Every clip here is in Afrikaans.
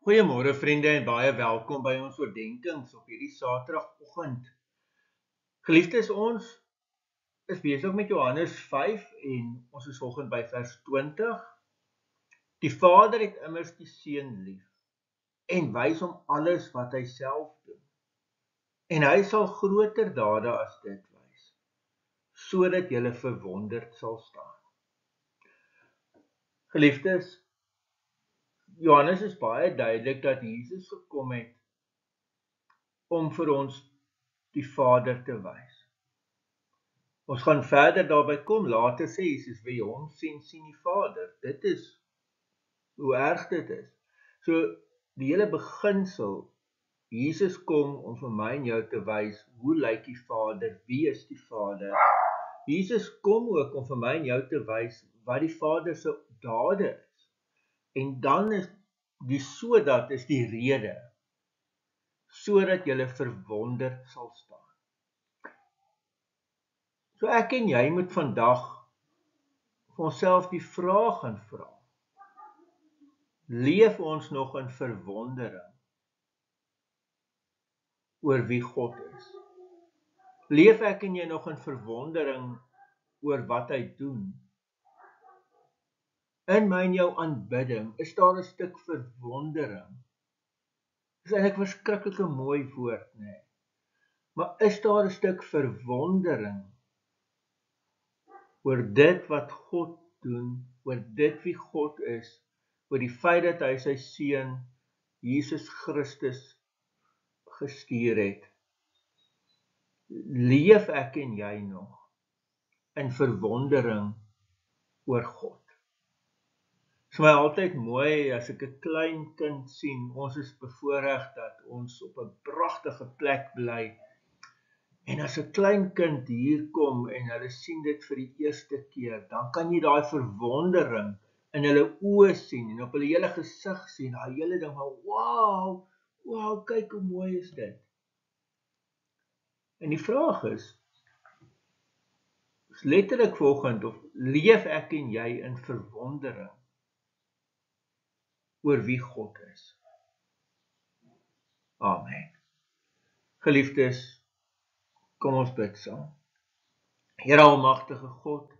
Goeiemôre vriende en baie welkom by ons oordenkings op hierdie Saterdagoggend. Geliefdes, ons is besig met Johannes 5 en ons is vanoggend by vers 20. Die Vader het immers die Seun lief en wys hom alles wat hy self doen. En hy sal groter dade as dit wys, sodat julle verwonderd sal staan. Geliefdes, Johannes is baie duidelik dat Jesus gekom het om vir ons die Vader te wys. Ons gaan verder daarby kom, later sê Jesus, wie hom sien, sien die Vader. Dit is hoe erg dit is. So, die hele beginsel, Jesus kom om vir my en jou te wys, hoe lyk die Vader, wie is die Vader? Jesus kom ook om vir my en jou te wys, wat die Vader se dade is. En dan is die sodat is die rede, sodat julle verwonderd sal staan. So ek en jy moet vandag vir onsself die vraag gaan vra. Leef ons nog in verwondering oor wie God is? Leef ek en jy nog in verwondering oor wat hy doen? In my en jou aanbidding is daar 'n stuk verwondering. Dit is eintlik 'n verskriklike mooi woord, nee. Maar is daar 'n stuk verwondering oor dit wat God doen, oor dit wie God is, oor die feit dat hy sy Seun Jesus Christus gestuur het? Leef ek en jy nog in verwondering oor God? Dit is my altyd mooi as ek 'n klein kind sien. Ons is bevoorreg dat ons op 'n pragtige plek bly. En as 'n klein kind hier kom en hulle sien dit vir die eerste keer, dan kan jy daai verwondering in hulle oë sien en op hulle hele gesig sien, daai hele ding van wow, kyk hoe mooi is dit. En die vraag is letterlik vanoggend, of leef ek en jy in verwondering oor wie God is? Amen. Geliefdes, kom ons bid saam. Here almagtige God,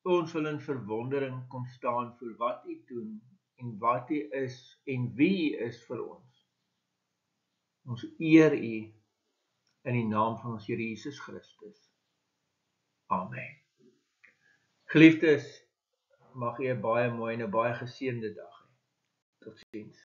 ons wil in verwondering kom staan vir wat U doen en wat U is en wie U is vir ons. Ons eer U in die naam van ons Here Jesus Christus. Amen. Geliefdes, mag U 'n baie mooi en 'n baie geseënde dag hê. Totsiens.